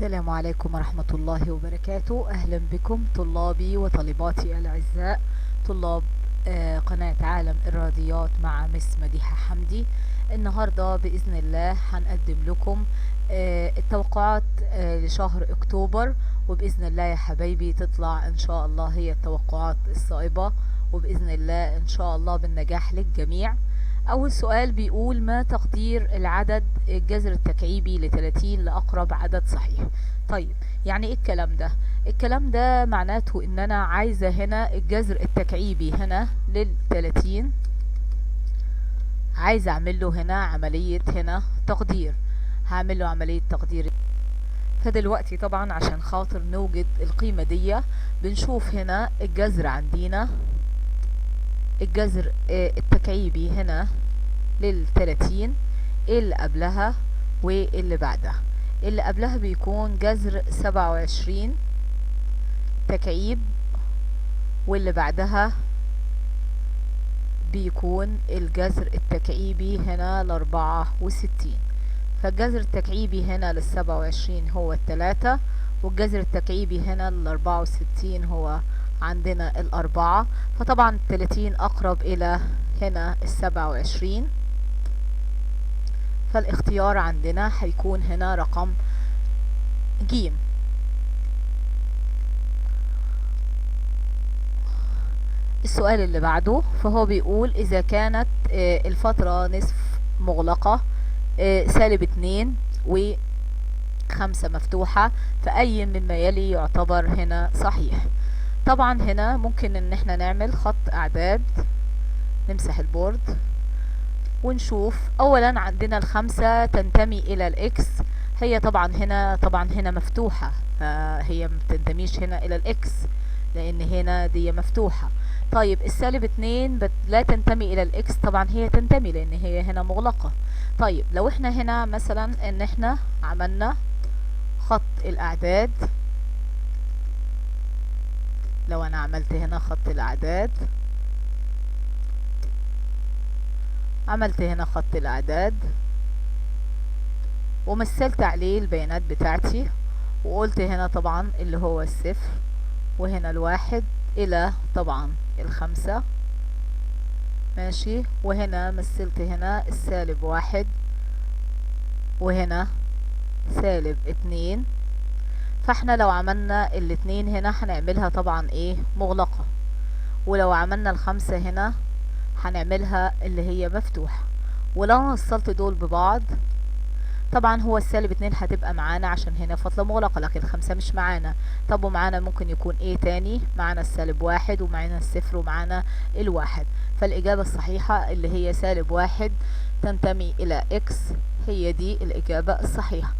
السلام عليكم ورحمة الله وبركاته. أهلا بكم طلابي وطالباتي الأعزاء، طلاب قناة عالم الرياضيات مع مس مديحة حمدي. النهاردة بإذن الله هنقدم لكم التوقعات لشهر أكتوبر، وبإذن الله يا حبايبي تطلع إن شاء الله هي التوقعات الصائبة، وبإذن الله إن شاء الله بالنجاح للجميع. أول سؤال بيقول: ما تقدير العدد الجذر التكعيبي ل30 لأقرب عدد صحيح؟ طيب، يعني ايه الكلام ده؟ الكلام ده معناته ان انا عايزة هنا الجذر التكعيبي هنا لل30، عايزة اعمل له هنا عملية تقدير. هعمل له عملية تقدير. فدلوقتي طبعا عشان خاطر نوجد القيمة دي بنشوف هنا الجذر عندنا، الجذر التكعيبي هنا لل30، اللي قبلها واللي بعدها. اللي قبلها بيكون جذر 27 تكعيب، واللي بعدها بيكون الجذر التكعيبي هنا ل64. فالجذر التكعيبي هنا لل27 هو 3، والجذر التكعيبي هنا لل64 هو عندنا 4. فطبعا 30 أقرب إلى هنا 27، فالاختيار عندنا هيكون هنا رقم ج. السؤال اللي بعده فهو بيقول: إذا كانت الفترة نصف مغلقة -2 و5 مفتوحة، فأي مما يلي يعتبر هنا صحيح؟ طبعا هنا ممكن ان احنا نعمل خط اعداد، نمسح البورد ونشوف. اولا عندنا ال5 تنتمي الى الاكس، هي طبعا هنا مفتوحة، فهي ما بتنتميش هنا الى الاكس لان هنا دي مفتوحة. طيب -2 لا تنتمي الى الاكس، طبعا هي تنتمي لان هي هنا مغلقة. طيب لو احنا هنا مثلا ان احنا عملنا خط الاعداد، لو انا عملت هنا خط الاعداد، عملت هنا خط الاعداد ومثلت عليه البيانات بتاعتي، وقلت هنا طبعا اللي هو 0 وهنا 1 الى طبعا 5، ماشي. وهنا مثلت هنا -1 وهنا -2. فاحنا لو عملنا الاتنين هنا هنعملها طبعا ايه؟ مغلقة. ولو عملنا ال5 هنا هنعملها اللي هي مفتوحة. ولو وصلت دول ببعض طبعا هو -2 هتبقى معانا عشان هنا فتلة مغلقة، لكن 5 مش معانا. طب ومعانا ممكن يكون ايه تاني؟ معانا -1 ومعانا الصفر ومعانا الواحد. فالإجابة الصحيحة اللي هي -1 تنتمي إلى إكس، هي دي الإجابة الصحيحة.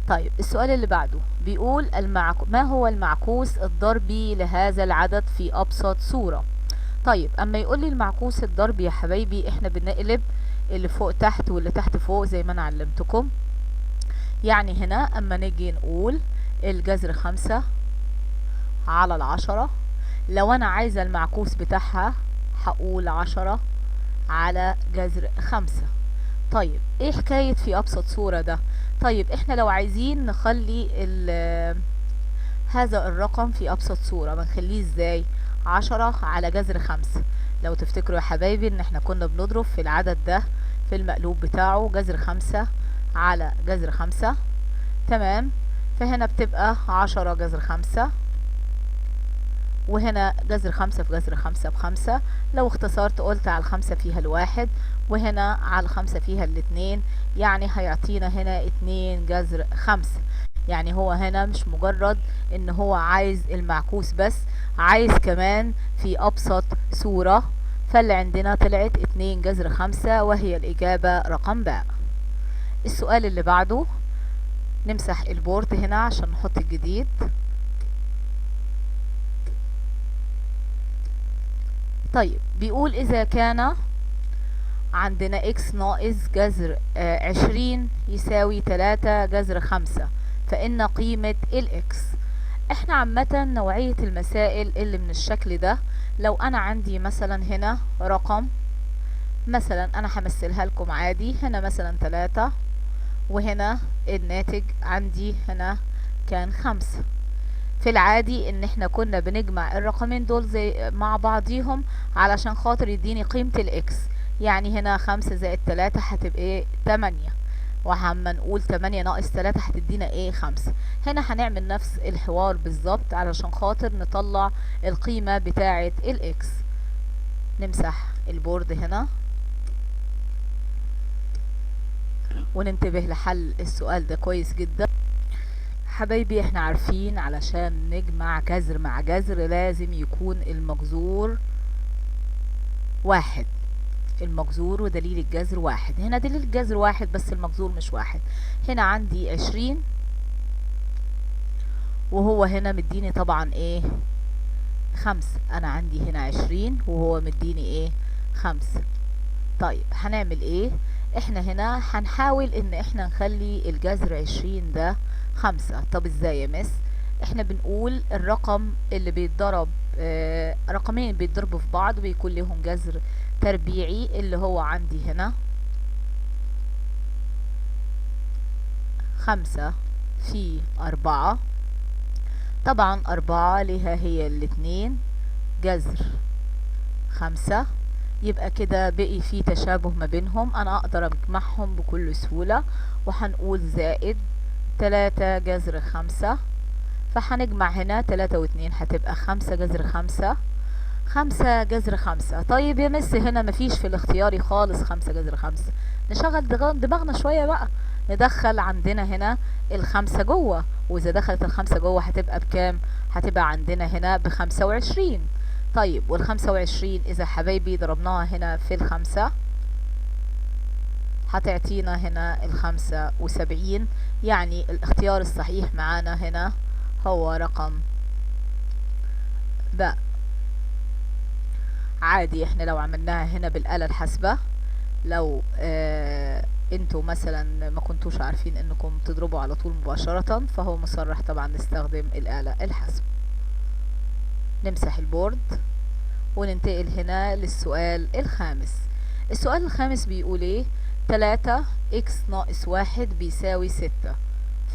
طيب السؤال اللي بعده بيقول: ما هو المعكوس الضربي لهذا العدد في أبسط صورة؟ طيب اما يقول لي المعكوس الضربي يا حبايبي، احنا بنقلب اللي فوق تحت واللي تحت فوق زي ما انا علمتكم. يعني هنا اما نيجي نقول الجذر 5 على 10، لو انا عايزة المعكوس بتاعها هقول 10 على جذر 5. طيب ايه حكاية في ابسط صورة ده؟ طيب احنا لو عايزين نخلي هذا الرقم في ابسط صورة بنخليه ازاي؟ 10 على جذر 5. لو تفتكروا يا حبايبي ان احنا كنا بنضرب في العدد ده في المقلوب بتاعه جذر 5 على جذر 5، تمام. فهنا بتبقى 10 جذر 5، وهنا جذر 5 في جذر 5 ب5. لو اختصرت قلت على 5 فيها الواحد، وهنا على 5 فيها الاتنين، يعني هيعطينا هنا 2 جذر 5. يعني هو هنا مش مجرد ان هو عايز المعكوس بس، عايز كمان في ابسط صورة. فاللي عندنا طلعت 2 جذر 5 وهي الاجابة رقم باء. السؤال اللي بعده نمسح البورد هنا عشان نحط الجديد. طيب بيقول: اذا كان عندنا x ناقص جذر 20 يساوي 3 جذر 5، فإن قيمة الx. احنا عامة نوعية المسائل اللي من الشكل ده، لو انا عندي مثلا هنا رقم، مثلا انا همثلها لكم عادي، هنا مثلا 3 وهنا الناتج عندي هنا كان 5. في العادي ان احنا كنا بنجمع الرقمين دول زي مع بعضيهم علشان خاطر يديني قيمة الاكس. يعني هنا 5 زائد 3 هتبقى ايه؟ 8. وهما نقول 8 ناقص 3 هتدينا ايه؟ 5. هنا هنعمل نفس الحوار بالظبط علشان خاطر نطلع القيمة بتاعة الاكس. نمسح البورد هنا وننتبه لحل السؤال ده كويس جدا. حبايبي احنا عارفين علشان نجمع جذر مع جذر لازم يكون المجذور واحد. المجذور ودليل الجذر واحد. هنا دليل الجذر واحد بس المجذور مش واحد. هنا عندي 20 وهو هنا مديني طبعا ايه؟ 5. انا عندي هنا 20 وهو مديني ايه؟ 5. طيب هنعمل ايه؟ احنا هنا هنحاول ان احنا نخلي الجذر 20 ده 5. طب ازاي يا مس؟ احنا بنقول الرقم اللي بيتضرب رقمين بيتضربوا في بعض بيكون لهم جذر تربيعي اللي هو عندي هنا 5 في 4. طبعا 4 ليها هي الاتنين جذر 5. يبقى كده بقي في تشابه ما بينهم، انا اقدر اجمعهم بكل سهولة. وهنقول زائد 3 جذر 5. فهنجمع هنا 3 و2 هتبقى 5 جذر 5. 5 جذر 5. طيب يا مس هنا مفيش في الاختياري خالص 5 جذر 5. نشغل دماغنا شوية بقى. ندخل عندنا هنا الخمسة جوه، واذا دخلت الخمسة جوه هتبقى بكام؟ هتبقى عندنا هنا ب25. طيب وال25 اذا حبايبي ضربناها هنا في الخمسة هتعطينا هنا ال75. يعني الاختيار الصحيح معانا هنا هو رقم ب. عادي احنا لو عملناها هنا بالآلة الحاسبة، لو انتوا مثلا ما كنتوش عارفين انكم تضربوا على طول مباشرة فهو مصرح طبعا نستخدم الآلة الحاسبة. نمسح البورد وننتقل هنا للسؤال الخامس. السؤال الخامس بيقول ايه؟ 3 x ناقص 1 بيساوي 6،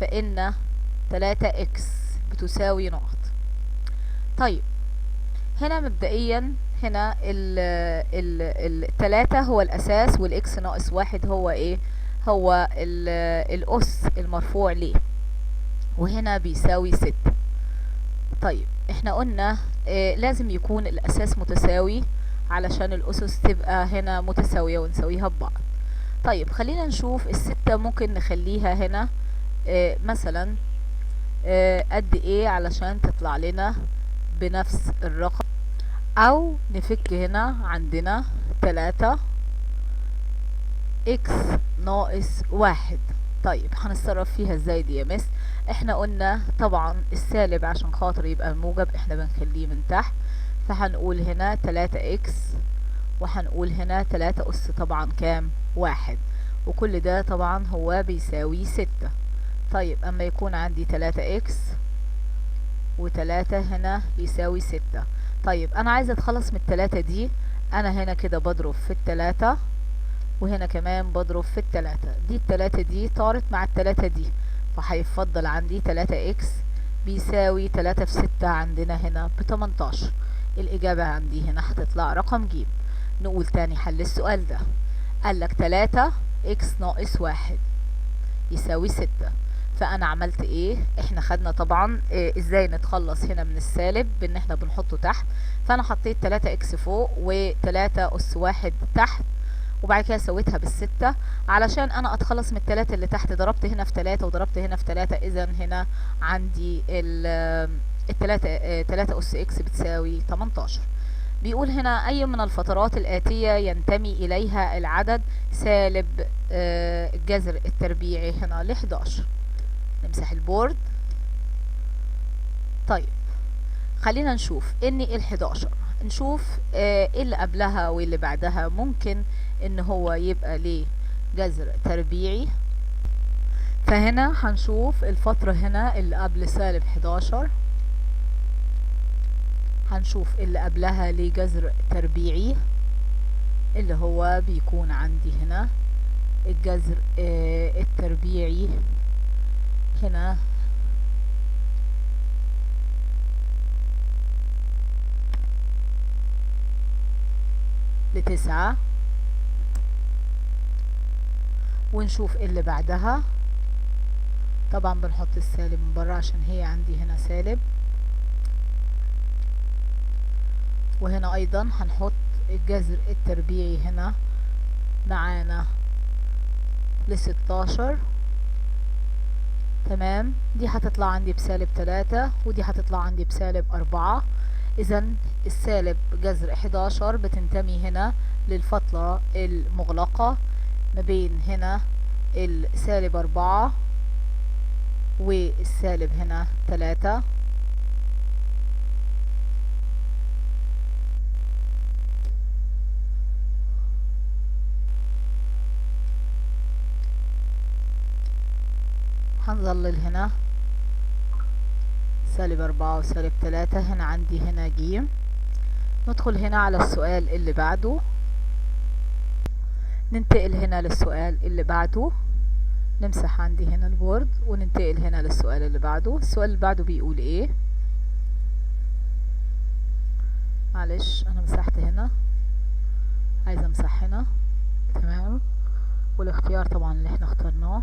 فإن 3 x بتساوي نقط. طيب هنا مبدئيا هنا التلاتة هو الأساس والإكس ناقص 1 هو ايه؟ هو الأس المرفوع ليه، وهنا بيساوي 6. طيب احنا قلنا لازم يكون الأساس متساوي علشان الأسس تبقى هنا متساوية ونساويها ببعض. طيب خلينا نشوف الستة ممكن نخليها هنا مثلا قد ايه علشان تطلع لنا بنفس الرقم، او نفك هنا عندنا 3 x ناقص 1. طيب هنتصرف فيها ازاي دي يا مس؟ احنا قلنا طبعا السالب عشان خاطر يبقى الموجب احنا بنخليه من تحت، فهنقول هنا 3 x وهنقول هنا 3 أس طبعا كام؟ 1. وكل ده طبعا هو بيساوي 6. طيب اما يكون عندي 3 x و3 هنا يساوي 6. طيب انا عايزة اتخلص من التلاتة دي. انا هنا كده بضرب في التلاتة وهنا كمان بضرب في التلاتة. دي التلاتة دي طارت مع التلاتة دي، فهيفضل عندي 3 x بيساوي 3 في 6 عندنا هنا ب18. الإجابة عندي هنا هتطلع رقم ج. نقول تاني حل السؤال ده. قالك 3 x ناقص 1 يساوي 6. فأنا عملت ايه؟ احنا خدنا طبعا ازاي نتخلص هنا من السالب بان احنا بنحطه تحت. فأنا حطيت 3 x فوق و3 أس 1 تحت، وبعد كده سويتها بالستة علشان انا اتخلص من التلاتة اللي تحت. ضربت هنا في 3 وضربت هنا في 3، اذا هنا عندي التلاتة 3 أس x بتساوي 18. بيقول هنا اي من الفترات الآتية ينتمي اليها العدد سالب الجذر التربيعي هنا ل11. نمسح البورد. طيب خلينا نشوف ان ال11 نشوف ايه اللي قبلها واللي بعدها ممكن ان هو يبقى ليه جذر تربيعي. فهنا هنشوف الفترة هنا اللي قبل سالب 11 هنشوف اللي قبلها ليه جذر تربيعي اللي هو بيكون عندي هنا الجذر التربيعي هنا ل9، ونشوف اللي بعدها. طبعا بنحط السالب من بره عشان هي عندي هنا سالب، وهنا ايضا هنحط الجذر التربيعي هنا معانا ل16. تمام، دي هتطلع عندي بسالب 3 ودي هتطلع عندي بسالب 4. اذا السالب جذر 11 بتنتمي هنا للفترة المغلقة ما بين هنا السالب 4 والسالب هنا 3. هنظلل هنا سالب 4 وسالب 3. هنا عندي هنا ج. ندخل هنا على السؤال اللي بعده، ننتقل هنا للسؤال اللي بعده، نمسح عندي هنا البورد وننتقل هنا للسؤال اللي بعده. السؤال اللي بعده بيقول ايه؟ معلش انا مسحت هنا، عايزه امسح هنا. تمام، والاختيار طبعا اللي احنا اخترناه.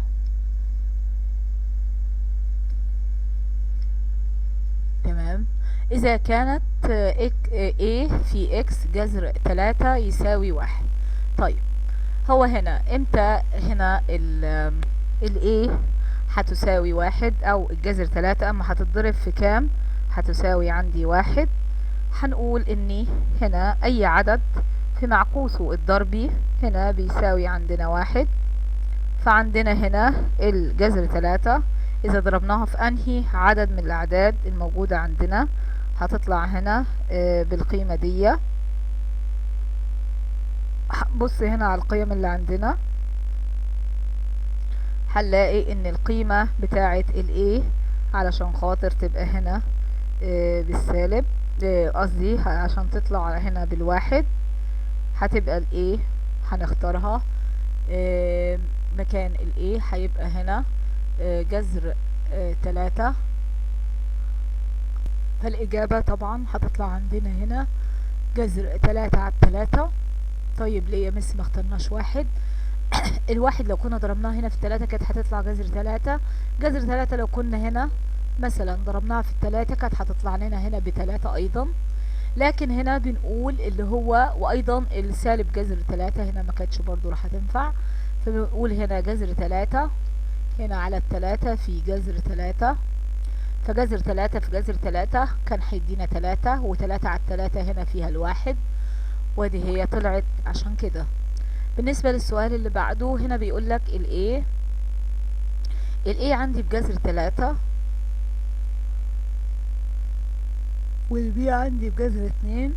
تمام، اذا كانت a في x جذر 3 يساوي 1. طيب هو هنا امتى هنا ال A هتساوي 1 او الجذر 3 اما هتتضرب في كام؟ هتساوي عندي 1. هنقول اني هنا اي عدد في معكوسه الضربي هنا بيساوي عندنا 1. فعندنا هنا الجذر 3 اذا ضربناها في انهي عدد من الاعداد الموجودة عندنا هتطلع هنا بالقيمة دي. بص هنا على القيم اللي عندنا، هنلاقي ان القيمة بتاعة ال A علشان خاطر تبقى هنا بالسالب، قصدي عشان تطلع هنا بالواحد هتبقى ال A هنختارها مكان ال A هيبقى هنا جذر 3. فالإجابة طبعا هتطلع عندنا هنا جذر 3 على 3. طيب ليه يا مس ما اخترناش 1؟ الواحد لو كنا ضربناها هنا في 3 كانت هتطلع جذر 3. جذر 3 لو كنا هنا مثلا ضربناها في 3 كانت هتطلع لنا هنا ب3 ايضا. لكن هنا بنقول اللي هو وايضا السالب جذر 3 هنا ما كانتش برضو راح تنفع، فبنقول هنا جذر 3 هنا على 3 في جذر 3. فجذر 3 في جذر 3 كان هيدينا 3 و3 على 3 هنا فيها الواحد، ودي هي طلعت عشان كده. بالنسبة للسؤال اللي بعده هنا بيقولك ال A عندي بجذر 3 وال B عندي بجذر 2.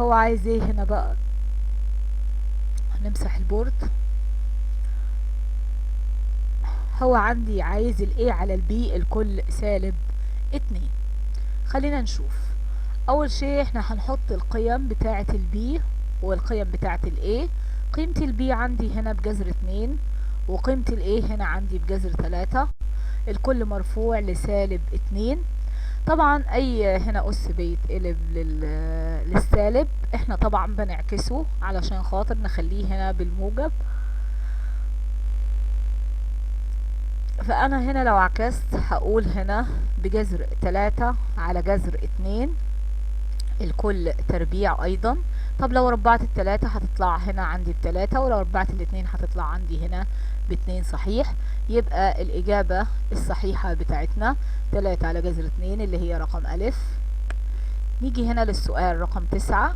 هو عايز ايه هنا بقى؟ هنمسح البورد. هو عندي عايز ال A على ال B الكل سالب 2. خلينا نشوف. اول شيء احنا هنحط القيم بتاعة ال B والقيم بتاعة ال A. قيمة ال B عندي هنا بجذر 2 وقيمة ال A هنا عندي بجذر 3، الكل مرفوع لسالب 2. طبعا اي هنا اس بيتقلب للسالب احنا طبعا بنعكسه علشان خاطر نخليه هنا بالموجب. فانا هنا لو عكست هقول هنا بجذر 3 على جذر 2 الكل تربيع ايضا. طب لو ربعت ال3 هتطلع هنا عندي ب3 ولو ربعت ال2 هتطلع عندي هنا ب2 صحيح. يبقى الاجابة الصحيحة بتاعتنا 3 على جذر 2 اللي هي رقم أ. نيجي هنا للسؤال رقم 9.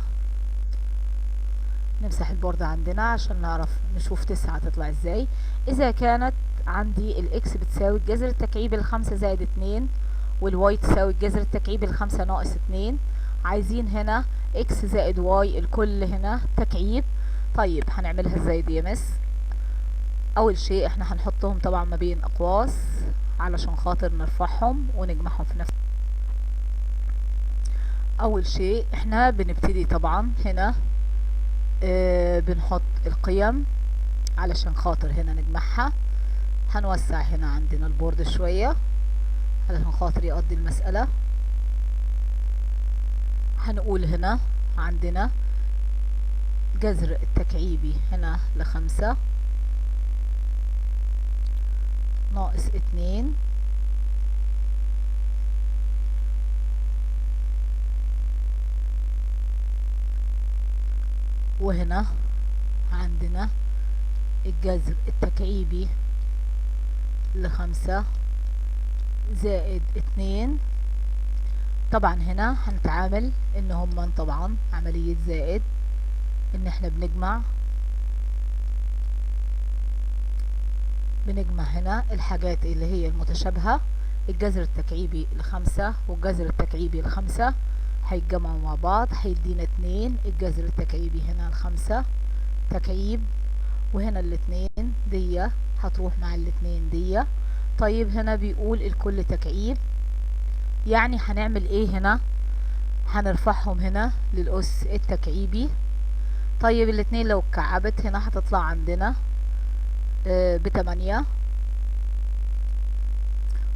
نمسح البورد عندنا عشان نعرف نشوف 9 هتطلع ازاي. اذا كانت عندي الاكس بتساوي الجذر التكعيبي ل5 زائد 2 والواي تساوي الجذر التكعيبي ل5 ناقص 2، عايزين هنا اكس زائد واي الكل هنا تكعيب. طيب هنعملها ازاي دي يا مس؟ اول شيء احنا هنحطهم طبعا ما بين اقواس علشان خاطر نرفعهم ونجمعهم في نفس. اول شيء احنا بنبتدي طبعا هنا بنحط القيم علشان خاطر هنا نجمعها هنوسع هنا عندنا البورد شوية علشان خاطر يقضي المسألة. هنقول هنا عندنا جذر التكعيبي هنا ل5 ناقص 2 وهنا عندنا الجذر التكعيبي ل5 زائد 2. طبعا هنا هنتعامل ان هما طبعا عملية زائد، ان احنا بنجمع هنا الحاجات اللي هي المتشابهة. الجذر التكعيبي ل5 والجذر التكعيبي ل5 هيتجمعوا مع بعض هيدينا 2. الجذر التكعيبي هنا ل5 تكعيب، وهنا ال2 دي هتروح مع ال2 دي. طيب هنا بيقول الكل تكعيب، يعني هنعمل ايه هنا؟ هنرفعهم هنا للأس التكعيبي. طيب ال2 لو اتكعبت هنا هتطلع عندنا ب8،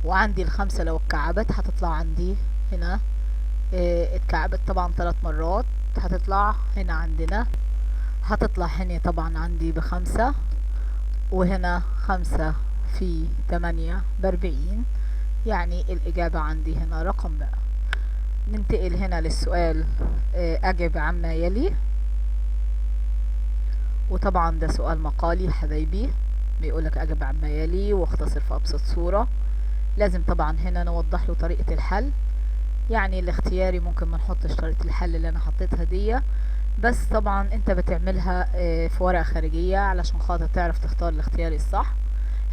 وعندي ال5 لو اتكعبت هتطلع عندي هنا اتكعبت طبعا 3 مرات، هتطلع هنا عندنا هتطلع هنا طبعا عندي ب5، وهنا 5 في 8 ب40، يعني الإجابة عندي هنا رقم بقى. ننتقل هنا للسؤال أجب عما يلي، وطبعا ده سؤال مقالي حبايبي، بيقولك أجب عما يلي واختصر في أبسط صورة. لازم طبعا هنا نوضح له طريقة الحل، يعني الاختياري ممكن ما نحطش طريقة الحل اللي أنا حطيتها دي، بس طبعا انت بتعملها في ورقة خارجية علشان خاطر تعرف تختار الاختياري الصح.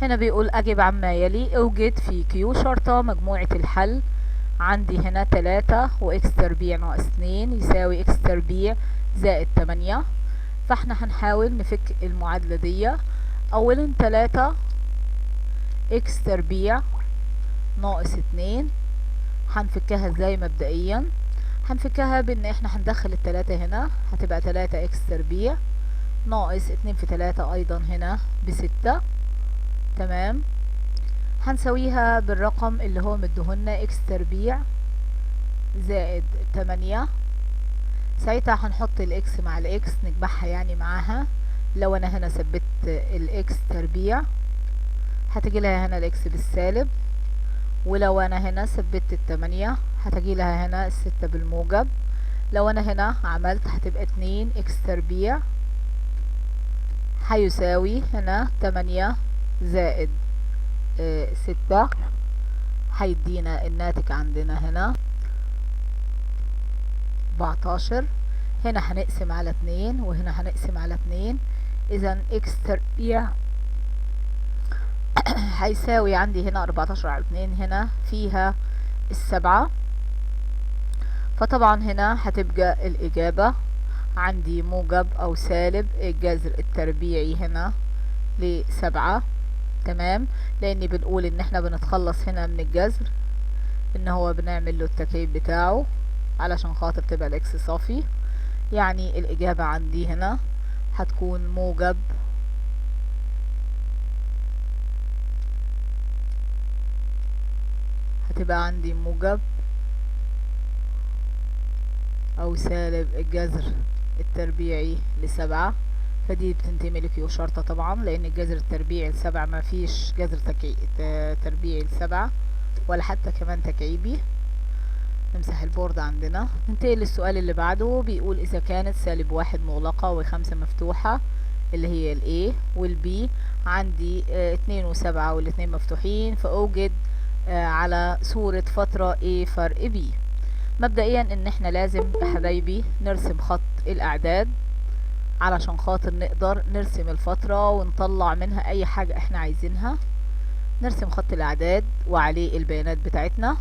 هنا بيقول أجب عما يلي، اوجد في كيو شرطة مجموعة الحل. عندي هنا 3 وإكس تربيع ناقص 2 يساوي إكس تربيع زائد 8. فاحنا هنحاول نفك المعادلة دي. أولا 3 إكس تربيع ناقص 2 هنفكها ازاي؟ مبدئيا هنفكها بان احنا هندخل ال3 هنا، هتبقى 3 إكس تربيع ناقص 2 في 3 أيضا هنا ب6. تمام، هنسويها بالرقم اللي هو مديهولنا إكس تربيع زائد 8. ساعتها هنحط الإكس مع الإكس نجمعها يعني معاها. لو أنا هنا ثبت الإكس تربيع هتجي لها هنا الإكس بالسالب، ولو أنا هنا ثبت ال8 هتجي لها هنا ال6 بالموجب. لو أنا هنا عملت هتبقى 2 إكس تربيع هيساوي هنا 8 زائد 6 هيدينا الناتج عندنا هنا 14. هنا هنقسم على 2 وهنا هنقسم على 2، اذا اكس تربيع هيساوي عندي هنا 14 على 2 هنا فيها ال7. فطبعا هنا هتبقى الإجابة عندي موجب أو سالب الجذر التربيعي هنا ل7. تمام، لأني بنقول إن احنا بنتخلص هنا من الجذر، إن هو بنعمل له التكعيب بتاعه علشان خاطر تبقى الإكس صافي. يعني الإجابة عندي هنا هتكون موجب هتبقى عندي موجب أو سالب الجذر التربيعي ل7. فدي بتنتمي لكيو شرطة طبعا، لأن الجذر التربيعي ل7 ما فيش جذر تربيعي ل7 ولا حتى كمان تكعيبي. نمسح البورد عندنا. ننتقل للسؤال اللي بعده، بيقول إذا كانت -1 مغلقة و5 مفتوحة اللي هي ال A وال B، عندي 2 و7 والاتنين مفتوحين، فأوجد على صورة فترة A فرق B. مبدئيا ان احنا لازم يا حبايبي نرسم خط الأعداد علشان خاطر نقدر نرسم الفترة ونطلع منها أي حاجة احنا عايزينها. نرسم خط الأعداد وعليه البيانات بتاعتنا.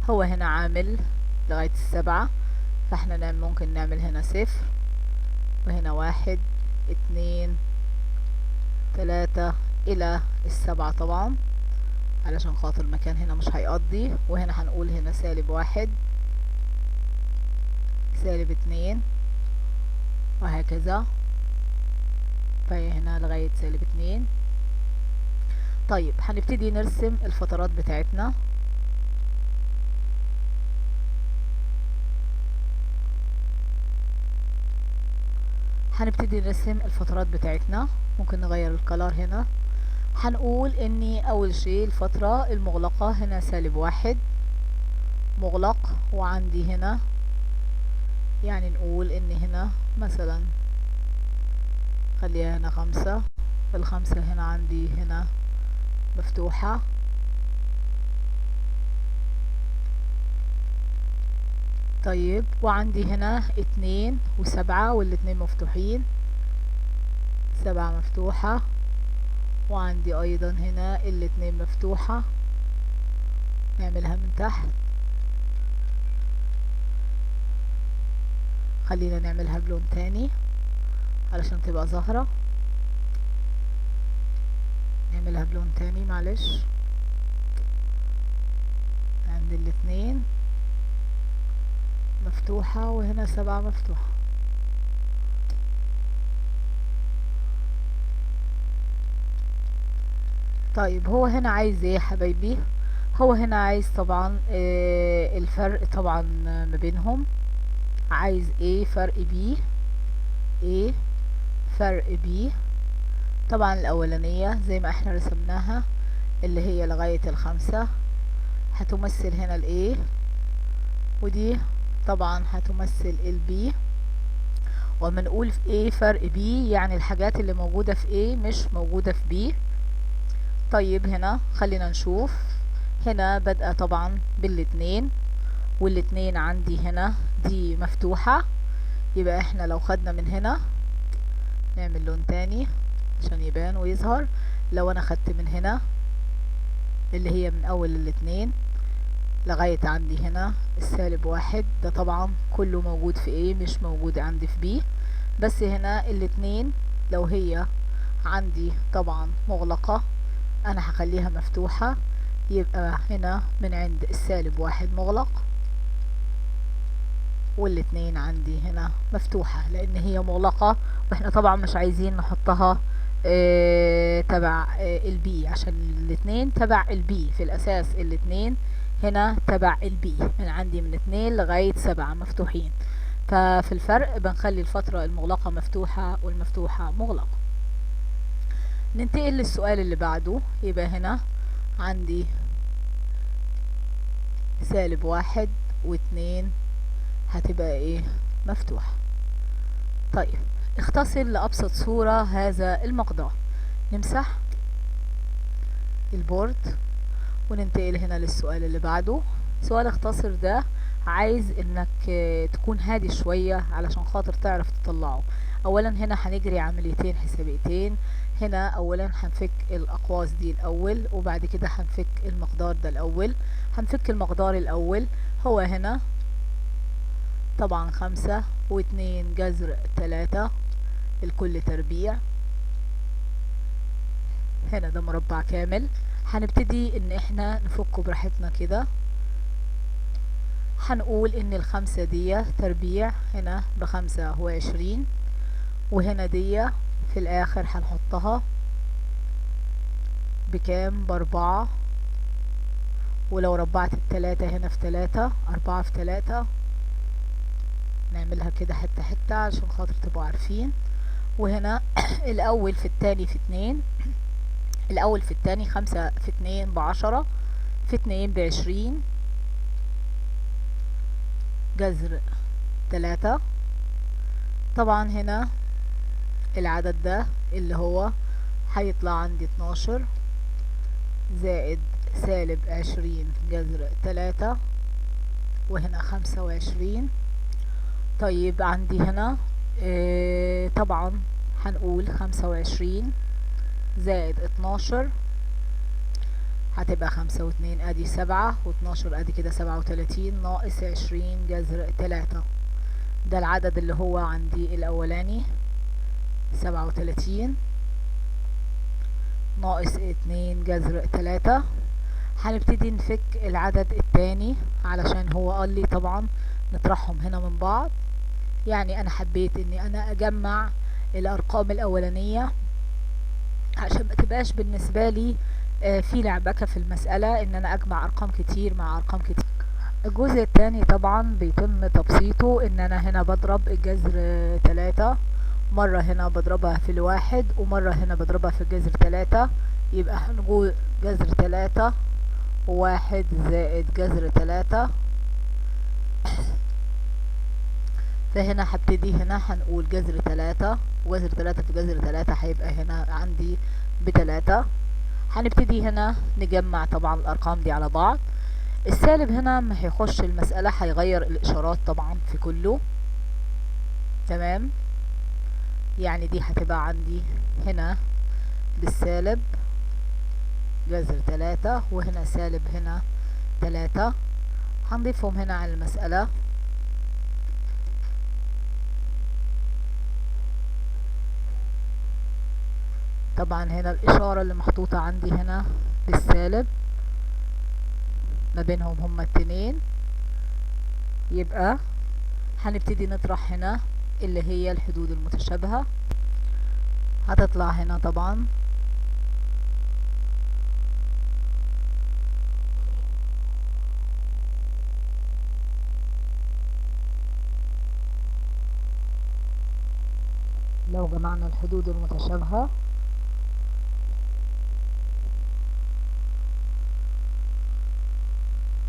هو هنا عامل لغاية ال7، فاحنا ممكن نعمل هنا 0 وهنا 1 2 3 إلى ال7 طبعا علشان خاطر المكان هنا مش هيقضي. وهنا هنقول هنا -1 -2 وهكذا. فهي هنا لغاية -2. طيب هنبتدي نرسم الفترات بتاعتنا. ممكن نغير الكلر هنا. هنقول اني اول شيء الفترة المغلقة هنا -1 مغلق، وعندي هنا يعني نقول ان هنا مثلا خليها هنا 5. ال5 هنا عندي هنا مفتوحة. طيب وعندي هنا 2 و7 والاتنين مفتوحين، 7 مفتوحة، وعندي ايضا هنا الاتنين مفتوحة. نعملها من تحت، خلينا نعملها بلون تاني علشان تبقى ظاهرة. نعملها بلون تاني معلش. عند الاتنين مفتوحة وهنا 7 مفتوحة. طيب هو هنا عايز ايه يا حبايبي؟ هو هنا عايز طبعا الفرق طبعا ما بينهم. عايز ايه فرق بي، ايه فرق بي. طبعا الاولانية زي ما احنا رسمناها اللي هي لغاية ال5 هتمثل هنا الايه، ودي طبعا هتمثل البي. وما نقول في ايه فرق بي يعني الحاجات اللي موجودة في ايه مش موجودة في بي. طيب هنا خلينا نشوف. هنا بدأ طبعا بالاتنين، والاتنين عندي هنا دي مفتوحة. يبقى احنا لو خدنا من هنا، نعمل لون تاني عشان يبان ويظهر. لو انا خدت من هنا اللي هي من اول الاتنين لغاية عندي هنا -1، ده طبعا كله موجود في ايه مش موجود عندي في بي. بس هنا الاتنين لو هي عندي طبعا مغلقة انا هخليها مفتوحة. يبقى هنا من عند -1 مغلق، والاتنين عندي هنا مفتوحة لان هي مغلقة، واحنا طبعا مش عايزين نحطها تبع البي، عشان الاتنين تبع البي في الاساس. الاتنين هنا تبع البي، من عندي من 2 لغاية 7 مفتوحين. ففي الفرق بنخلي الفترة المغلقة مفتوحة والمفتوحة مغلقة. ننتقل للسؤال اللي بعده. يبقى هنا عندي -1 و2 هتبقى ايه مفتوحة. طيب اختصر لأبسط صورة هذا المقدار. نمسح البورد وننتقل هنا للسؤال اللي بعده. سؤال اختصر ده عايز انك تكون هادي شوية علشان خاطر تعرف تطلعه. اولا هنا هنجري عمليتين حسابيتين. هنا اولا هنفك الاقواس دي الاول، وبعد كده هنفك المقدار ده الاول. هنفك المقدار الاول. هو هنا طبعا 5 و2 جذر 3 الكل تربيع. هنا ده مربع كامل. هنبتدي ان احنا نفكه براحتنا كده. هنقول ان ال5 دي تربيع هنا ب25، وهنا دي في الاخر هنحطها بكام؟ ب4. ولو ربعت ال3 هنا في 3، 4 في 3. نعملها كده حتة حتة عشان خاطر تبقوا عارفين. وهنا الاول في التاني في 2. الاول في التاني 5 في 2 ب10، في 2 ب20 جذر 3. طبعا هنا العدد ده اللي هو هيطلع عندي 12 زائد -20 جذر 3، وهنا 25. طيب عندي هنا طبعا هنقول 25 زائد 12 هتبقى 5 و2 ادي 7 و12 ادي كده 37 ناقص 20 جذر 3. ده العدد اللي هو عندي الاولاني 37 ناقص 2 جذر 3. هنبتدي نفك العدد التاني علشان هو قال لي طبعا نطرحهم هنا من بعض. يعني انا حبيت اني انا اجمع الارقام الاولانية عشان ما تبقاش بالنسبة لي في لعبكة في المسألة ان انا اجمع ارقام كتير مع ارقام كتير. الجزء التاني طبعا بيتم تبسيطه ان انا هنا بضرب الجذر 3، مرة هنا بضربها في الواحد ومرة هنا بضربها في الجذر 3. يبقى هنقول جذر 3 وواحد زائد جذر 3. فهنا هبتدي هنا هنقول جذر 3 وجذر 3 في جذر 3 هيبقى هنا عندي ب3. هنبتدي هنا نجمع طبعا الارقام دي على بعض. السالب هنا ما هيخش المسألة، هيغير الاشارات طبعا في كله. تمام، يعني دي هتبقى عندي هنا بالسالب جذر 3 وهنا سالب هنا 3. هنضيفهم هنا على المسألة. طبعا هنا الإشارة اللي محطوطة عندي هنا بالسالب ما بينهم هما التنين. يبقى هنبتدي نطرح هنا اللي هي الحدود المتشابهة. هتطلع هنا طبعا لو جمعنا الحدود المتشابهة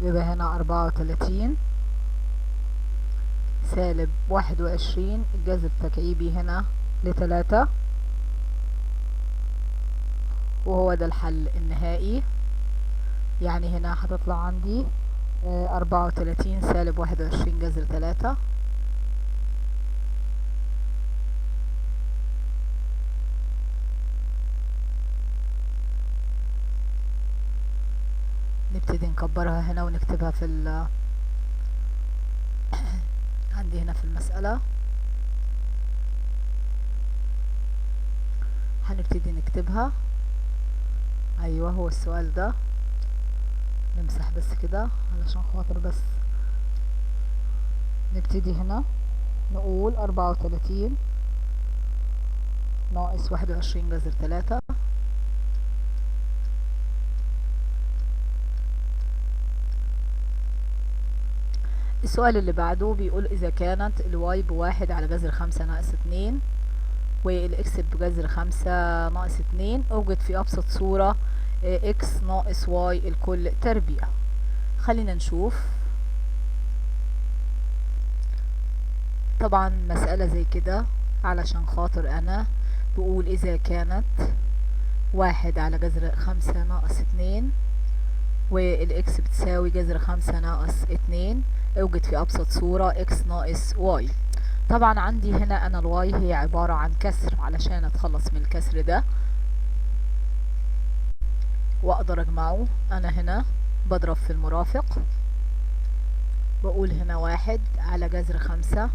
يبقى هنا 34 سالب 21 الجذر التكعيبي هنا ل3، وهو ده الحل النهائي. يعني هنا هتطلع عندي 34 سالب 21 جذر 3. نبتدي نكبرها هنا ونكتبها في عندي هنا في المسألة. هنبتدي نكتبها. ايوه هو السؤال ده، نمسح بس كده علشان خاطر بس. نبتدي هنا نقول 34 ناقص 21 جذر 3. السؤال اللي بعده بيقول إذا كانت الواي بواحد على جذر 5 ناقص 2 والإكس بجذر 5 ناقص 2، أوجد في أبسط صورة إكس ناقص واي الكل تربيع. خلينا نشوف. طبعا مسألة زي كده علشان خاطر أنا بقول إذا كانت 1 على جذر 5 ناقص 2 والإكس بتساوي جذر 5 ناقص 2، اوجد في ابسط صورة اكس ناقص واي. طبعا عندي هنا انا الواي هي عبارة عن كسر، علشان اتخلص من الكسر ده واقدر اجمعه انا هنا بضرب في المرافق. بقول هنا 1 على جذر 5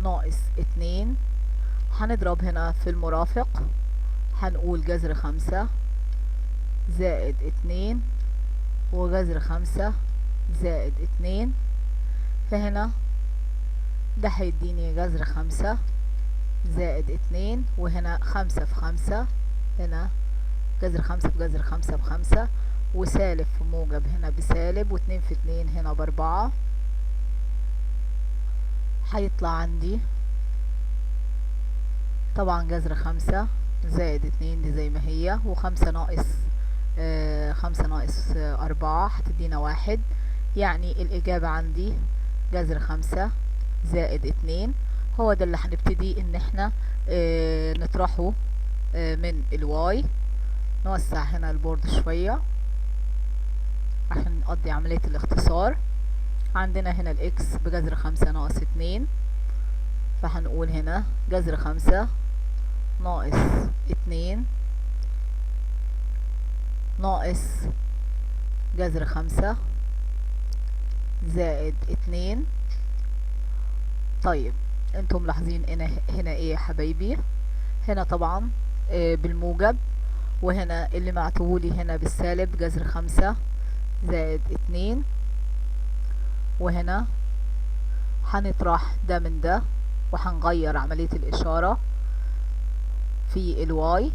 ناقص 2، هنضرب هنا في المرافق. هنقول جذر 5 زائد 2 وجذر 5 زائد 2. فهنا ده هيديني جذر 5 زائد 2، وهنا 5 في 5، هنا جذر 5 في جذر 5 ب5، وسالب في موجب هنا بسالب، و2 في 2 هنا ب4. هيطلع عندي طبعا جذر 5 زائد 2 دي زي ما هي، و5 ناقص 5 ناقص 4 هتدينا 1. يعني الإجابة عندي جذر 5 زائد 2. هو ده اللي هنبتدي ان احنا نطرحه من الواي. نوسع هنا البورد شوية عشان نقضي عملية الاختصار. عندنا هنا الاكس بجذر 5 ناقص 2، فهنقول هنا جذر 5 ناقص 2 ناقص جذر 5 زائد 2. طيب انتم ملاحظين هنا ايه يا حبايبي؟ هنا طبعا بالموجب، وهنا اللي معتهولي هنا بالسالب جذر 5 زائد 2. وهنا هنطرح ده من ده وهنغير عملية الإشارة في الواي.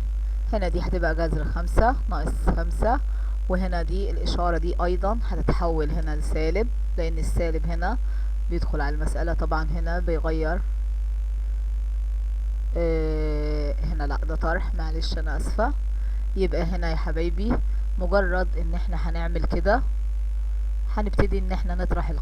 هنا دي هتبقى جذر 5 ناقص 5، وهنا دي الإشارة دي أيضا هتتحول هنا لسالب، لأن السالب هنا بيدخل على المسألة طبعا، هنا بيغير هنا لأ ده طرح، معلش أنا أسفة. يبقى هنا يا حبايبي مجرد ان احنا هنعمل كده هنبتدي ان احنا نطرح